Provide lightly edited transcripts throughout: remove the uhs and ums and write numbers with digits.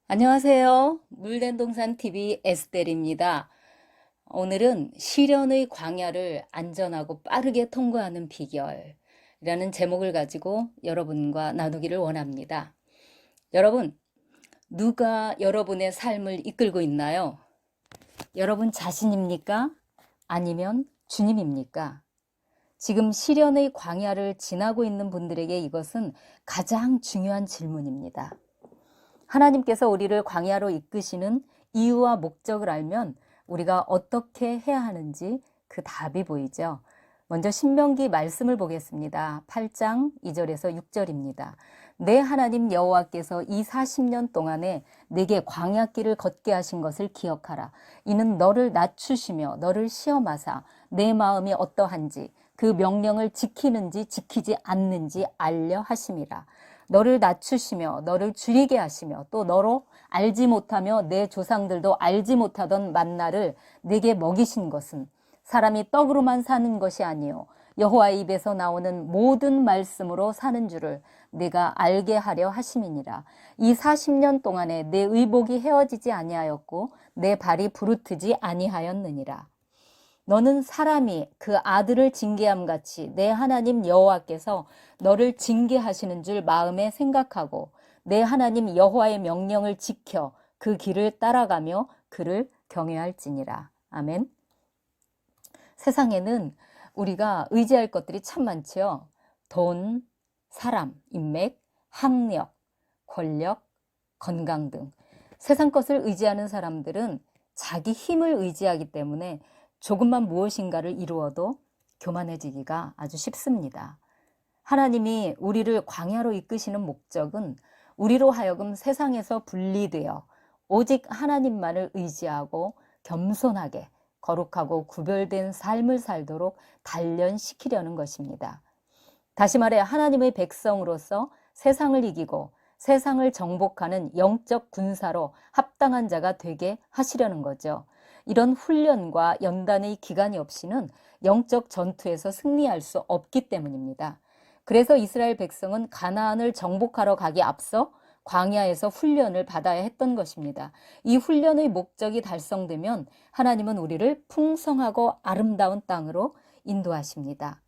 안녕하세요. 물된동산TV 에스텔입니다. 오늘은 시련의 광야를 안전하고 빠르게 통과하는 비결이라는 제목을 가지고 여러분과 나누기를 원합니다. 여러분, 누가 여러분의 삶을 이끌고 있나요? 여러분 자신입니까? 아니면 주님입니까? 지금 시련의 광야를 지나고 있는 분들에게 이것은 가장 중요한 질문입니다. 하나님께서 우리를 광야로 이끄시는 이유와 목적을 알면 우리가 어떻게 해야 하는지 그 답이 보이죠. 먼저 신명기 말씀을 보겠습니다. 8장 2절에서 6절입니다. 내 하나님 여호와께서 이 40년 동안에 내게 광야길을 걷게 하신 것을 기억하라. 이는 너를 낮추시며 너를 시험하사 내 마음이 어떠한지 그 명령을 지키는지 지키지 않는지 알려 하심이라. 너를 낮추시며 너를 줄이게 하시며 또 너로 알지 못하며 내 조상들도 알지 못하던 만나를 네게 먹이신 것은 사람이 떡으로만 사는 것이 아니요 여호와의 입에서 나오는 모든 말씀으로 사는 줄을 네가 알게 하려 하심이니라. 이 40년 동안에 내 의복이 헤어지지 아니하였고 내 발이 부르트지 아니하였느니라. 너는 사람이 그 아들을 징계함 같이 내 하나님 여호와께서 너를 징계하시는 줄 마음에 생각하고 내 하나님 여호와의 명령을 지켜 그 길을 따라가며 그를 경외할지니라. 아멘. 세상에는 우리가 의지할 것들이 참 많죠. 돈, 사람, 인맥, 학력, 권력, 건강 등 세상 것을 의지하는 사람들은 자기 힘을 의지하기 때문에 조금만 무엇인가를 이루어도 교만해지기가 아주 쉽습니다. 하나님이 우리를 광야로 이끄시는 목적은 우리로 하여금 세상에서 분리되어 오직 하나님만을 의지하고 겸손하게 거룩하고 구별된 삶을 살도록 단련시키려는 것입니다. 다시 말해 하나님의 백성으로서 세상을 이기고 세상을 정복하는 영적 군사로 합당한 자가 되게 하시려는 거죠. 이런 훈련과 연단의 기간이 없이는 영적 전투에서 승리할 수 없기 때문입니다. 그래서 이스라엘 백성은 가나안을 정복하러 가기 앞서 광야에서 훈련을 받아야 했던 것입니다. 이 훈련의 목적이 달성되면 하나님은 우리를 풍성하고 아름다운 땅으로 인도하십니다.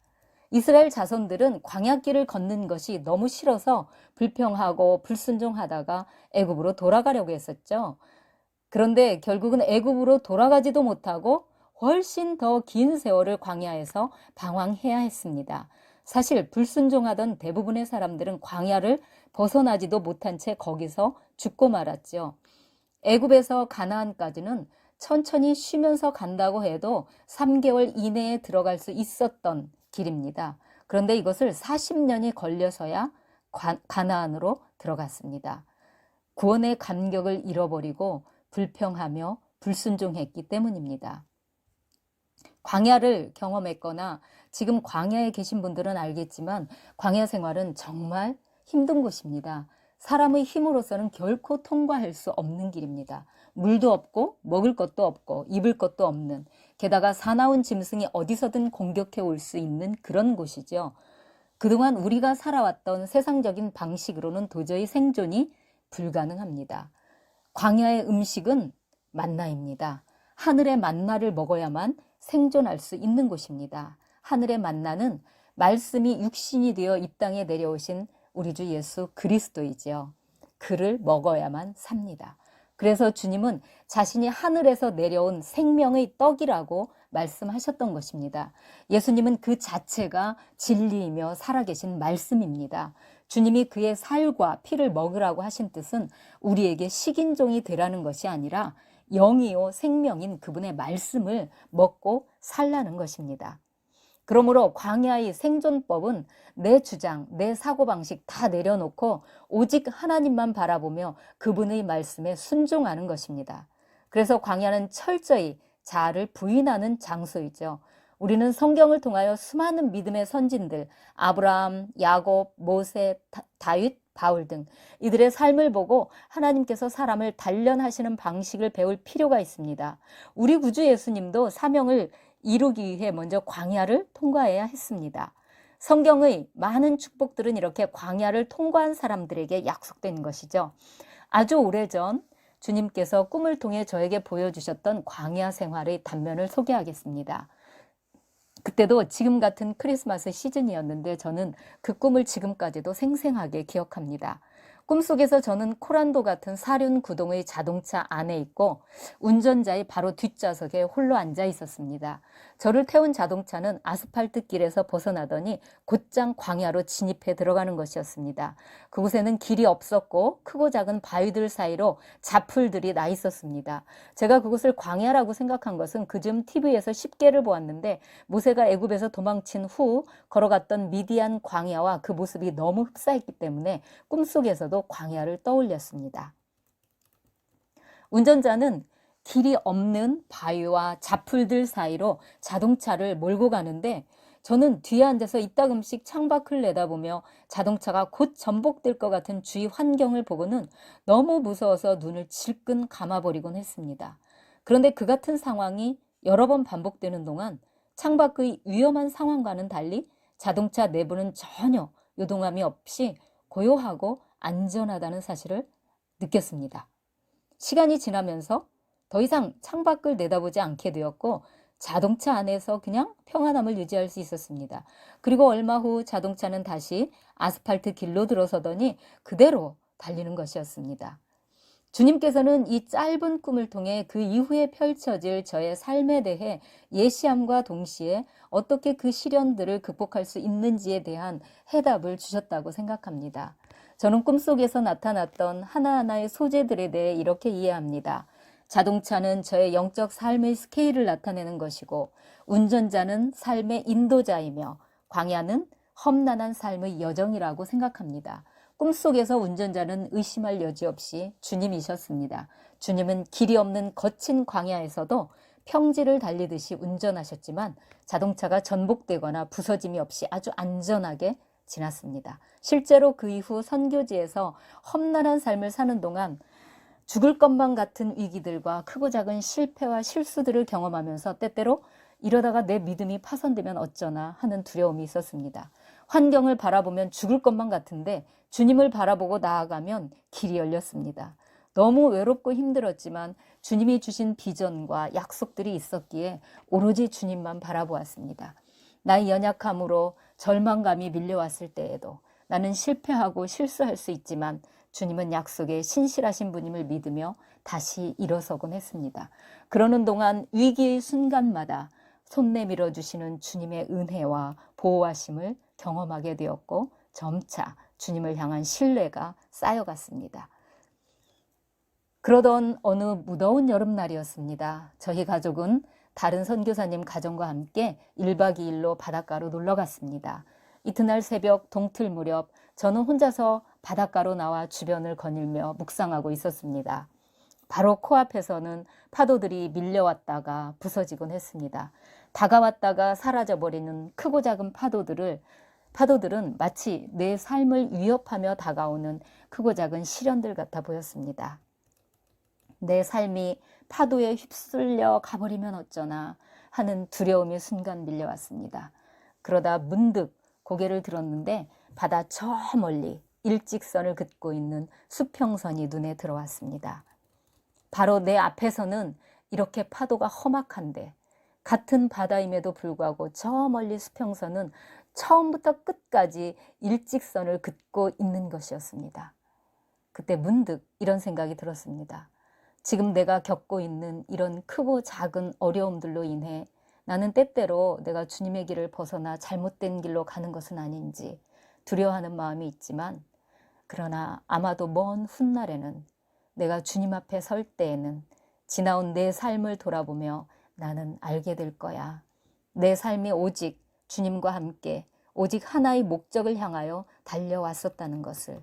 이스라엘 자손들은 광야길을 걷는 것이 너무 싫어서 불평하고 불순종하다가 애굽으로 돌아가려고 했었죠. 그런데 결국은 애굽으로 돌아가지도 못하고 훨씬 더 긴 세월을 광야에서 방황해야 했습니다. 사실 불순종하던 대부분의 사람들은 광야를 벗어나지도 못한 채 거기서 죽고 말았죠. 애굽에서 가나안까지는 천천히 쉬면서 간다고 해도 3개월 이내에 들어갈 수 있었던 길입니다. 그런데 이것을 40년이 걸려서야 가나안으로 들어갔습니다. 구원의 감격을 잃어버리고 불평하며 불순종했기 때문입니다. 광야를 경험했거나 지금 광야에 계신 분들은 알겠지만 광야 생활은 정말 힘든 곳입니다. 사람의 힘으로서는 결코 통과할 수 없는 길입니다. 물도 없고 먹을 것도 없고 입을 것도 없는, 게다가 사나운 짐승이 어디서든 공격해 올 수 있는 그런 곳이죠. 그동안 우리가 살아왔던 세상적인 방식으로는 도저히 생존이 불가능합니다. 광야의 음식은 만나입니다. 하늘의 만나를 먹어야만 생존할 수 있는 곳입니다. 하늘의 만나는 말씀이 육신이 되어 이 땅에 내려오신 우리 주 예수 그리스도이지요. 그를 먹어야만 삽니다. 그래서 주님은 자신이 하늘에서 내려온 생명의 떡이라고 말씀하셨던 것입니다. 예수님은 그 자체가 진리이며 살아계신 말씀입니다. 주님이 그의 살과 피를 먹으라고 하신 뜻은 우리에게 식인종이 되라는 것이 아니라 영이요 생명인 그분의 말씀을 먹고 살라는 것입니다. 그러므로 광야의 생존법은 내 주장, 내 사고방식 다 내려놓고 오직 하나님만 바라보며 그분의 말씀에 순종하는 것입니다. 그래서 광야는 철저히 자아를 부인하는 장소이죠. 우리는 성경을 통하여 수많은 믿음의 선진들, 아브라함, 야곱, 모세, 다윗, 바울 등 이들의 삶을 보고 하나님께서 사람을 단련하시는 방식을 배울 필요가 있습니다. 우리 구주 예수님도 사명을 이루기 위해 먼저 광야를 통과해야 했습니다. 성경의 많은 축복들은 이렇게 광야를 통과한 사람들에게 약속된 것이죠. 아주 오래전 주님께서 꿈을 통해 저에게 보여주셨던 광야 생활의 단면을 소개하겠습니다. 그때도 지금 같은 크리스마스 시즌이었는데 저는 그 꿈을 지금까지도 생생하게 기억합니다. 꿈속에서 저는 코란도 같은 사륜 구동의 자동차 안에 있고 운전자의 바로 뒷좌석에 홀로 앉아 있었습니다. 저를 태운 자동차는 아스팔트 길에서 벗어나더니 곧장 광야로 진입해 들어가는 것이었습니다. 그곳에는 길이 없었고 크고 작은 바위들 사이로 자풀들이 나 있었습니다. 제가 그곳을 광야라고 생각한 것은 그즘 TV에서 10개를 보았는데 모세가 애굽에서 도망친 후 걸어갔던 미디안 광야와 그 모습이 너무 흡사했기 때문에 꿈속에서도 광야를 떠올렸습니다. 운전자는 길이 없는 바위와 자풀들 사이로 자동차를 몰고 가는데 저는 뒤에 앉아서 이따금씩 창밖을 내다보며 자동차가 곧 전복될 것 같은 주위 환경을 보고는 너무 무서워서 눈을 질끈 감아버리곤 했습니다. 그런데 그 같은 상황이 여러 번 반복되는 동안 창밖의 위험한 상황과는 달리 자동차 내부는 전혀 요동함이 없이 고요하고 안전하다는 사실을 느꼈습니다. 시간이 지나면서 더 이상 창밖을 내다보지 않게 되었고 자동차 안에서 그냥 평안함을 유지할 수 있었습니다. 그리고 얼마 후 자동차는 다시 아스팔트 길로 들어서더니 그대로 달리는 것이었습니다. 주님께서는 이 짧은 꿈을 통해 그 이후에 펼쳐질 저의 삶에 대해 예시함과 동시에 어떻게 그 시련들을 극복할 수 있는지에 대한 해답을 주셨다고 생각합니다. 저는 꿈속에서 나타났던 하나하나의 소재들에 대해 이렇게 이해합니다. 자동차는 저의 영적 삶의 스케일을 나타내는 것이고 운전자는 삶의 인도자이며 광야는 험난한 삶의 여정이라고 생각합니다. 꿈속에서 운전자는 의심할 여지 없이 주님이셨습니다. 주님은 길이 없는 거친 광야에서도 평지를 달리듯이 운전하셨지만 자동차가 전복되거나 부서짐이 없이 아주 안전하게 지났습니다. 실제로 그 이후 선교지에서 험난한 삶을 사는 동안 죽을 것만 같은 위기들과 크고 작은 실패와 실수들을 경험하면서 때때로 이러다가 내 믿음이 파손되면 어쩌나 하는 두려움이 있었습니다. 환경을 바라보면 죽을 것만 같은데 주님을 바라보고 나아가면 길이 열렸습니다. 너무 외롭고 힘들었지만 주님이 주신 비전과 약속들이 있었기에 오로지 주님만 바라보았습니다. 나의 연약함으로 절망감이 밀려왔을 때에도 나는 실패하고 실수할 수 있지만 주님은 약속에 신실하신 분임을 믿으며 다시 일어서곤 했습니다. 그러는 동안 위기의 순간마다 손 내밀어 주시는 주님의 은혜와 보호하심을 경험하게 되었고 점차 주님을 향한 신뢰가 쌓여갔습니다. 그러던 어느 무더운 여름날이었습니다. 저희 가족은 다른 선교사님 가정과 함께 1박 2일로 바닷가로 놀러 갔습니다. 이튿날 새벽 동틀 무렵 저는 혼자서 바닷가로 나와 주변을 거닐며 묵상하고 있었습니다. 바로 코앞에서는 파도들이 밀려왔다가 부서지곤 했습니다. 다가왔다가 사라져버리는 크고 작은 파도들은 마치 내 삶을 위협하며 다가오는 크고 작은 시련들 같아 보였습니다. 내 삶이 파도에 휩쓸려 가버리면 어쩌나 하는 두려움이 순간 밀려왔습니다. 그러다 문득 고개를 들었는데 바다 저 멀리 일직선을 긋고 있는 수평선이 눈에 들어왔습니다. 바로 내 앞에서는 이렇게 파도가 험악한데 같은 바다임에도 불구하고 저 멀리 수평선은 처음부터 끝까지 일직선을 긋고 있는 것이었습니다. 그때 문득 이런 생각이 들었습니다. 지금 내가 겪고 있는 이런 크고 작은 어려움들로 인해 나는 때때로 내가 주님의 길을 벗어나 잘못된 길로 가는 것은 아닌지 두려워하는 마음이 있지만 그러나 아마도 먼 훗날에는 내가 주님 앞에 설 때에는 지나온 내 삶을 돌아보며 나는 알게 될 거야. 내 삶이 오직 주님과 함께 오직 하나의 목적을 향하여 달려왔었다는 것을.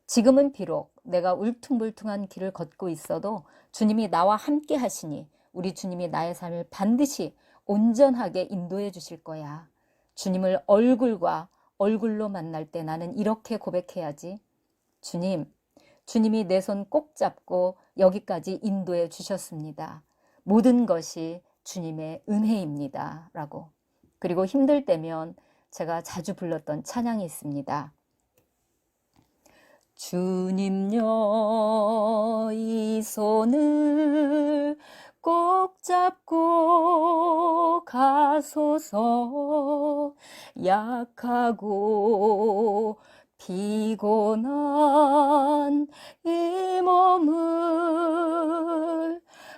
지금은 비록 내가 울퉁불퉁한 길을 걷고 있어도 주님이 나와 함께 하시니 우리 주님이 나의 삶을 반드시 온전하게 인도해 주실 거야. 주님을 얼굴과 얼굴로 만날 때 나는 이렇게 고백해야지. 주님이 내 손 꼭 잡고 여기까지 인도해 주셨습니다. 모든 것이 주님의 은혜입니다. 라고. 그리고 힘들 때면 제가 자주 불렀던 찬양이 있습니다. 주님여 이 손을 꼭 잡고 가소서. 약하고 피곤한 이 몸을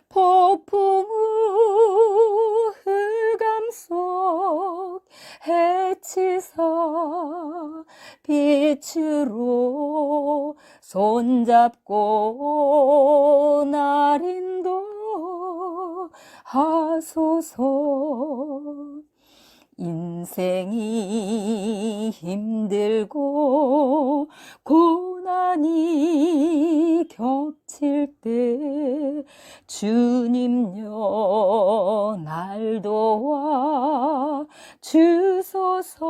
폭풍 후 흑암 속 해치사 빛으로 손잡고 날 인도하소서. 인생이 힘들고 고난이 겹칠 때 주님여 날 도와 주소서.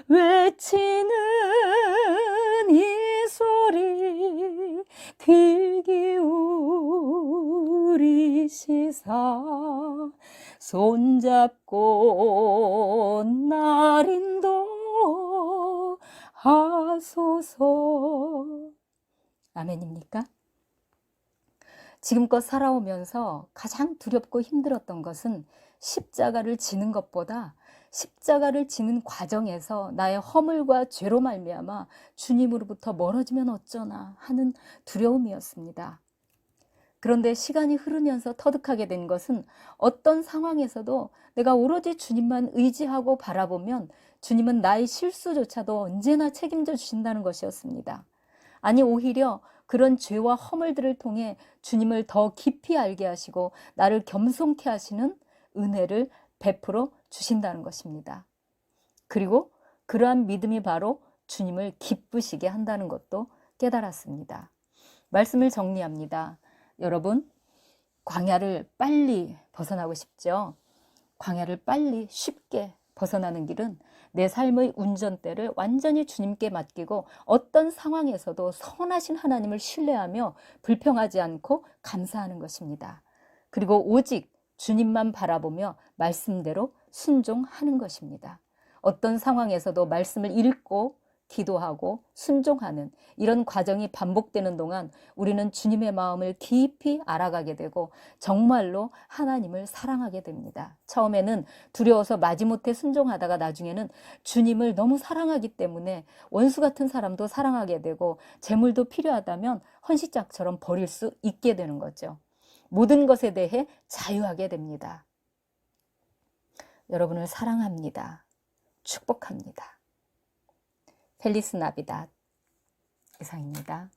외치는 이 소리 귀 기울이시사 손잡고 날 인도하소서. 아멘입니까? 지금껏 살아오면서 가장 두렵고 힘들었던 것은 십자가를 지는 것보다 십자가를 지는 과정에서 나의 허물과 죄로 말미암아 주님으로부터 멀어지면 어쩌나 하는 두려움이었습니다. 그런데 시간이 흐르면서 터득하게 된 것은 어떤 상황에서도 내가 오로지 주님만 의지하고 바라보면 주님은 나의 실수조차도 언제나 책임져 주신다는 것이었습니다. 아니, 오히려 그런 죄와 허물들을 통해 주님을 더 깊이 알게 하시고 나를 겸손케 하시는 은혜를 베풀어 주신다는 것입니다. 그리고 그러한 믿음이 바로 주님을 기쁘시게 한다는 것도 깨달았습니다. 말씀을 정리합니다. 여러분, 광야를 빨리 벗어나고 싶죠? 광야를 빨리 쉽게 벗어나는 길은 내 삶의 운전대를 완전히 주님께 맡기고 어떤 상황에서도 선하신 하나님을 신뢰하며 불평하지 않고 감사하는 것입니다. 그리고 오직 주님만 바라보며 말씀대로 순종하는 것입니다. 어떤 상황에서도 말씀을 읽고 기도하고 순종하는 이런 과정이 반복되는 동안 우리는 주님의 마음을 깊이 알아가게 되고 정말로 하나님을 사랑하게 됩니다. 처음에는 두려워서 마지못해 순종하다가 나중에는 주님을 너무 사랑하기 때문에 원수 같은 사람도 사랑하게 되고 재물도 필요하다면 헌시짝처럼 버릴 수 있게 되는 거죠. 모든 것에 대해 자유하게 됩니다. 여러분을 사랑합니다. 축복합니다. 펠리스 나비닷 이상입니다.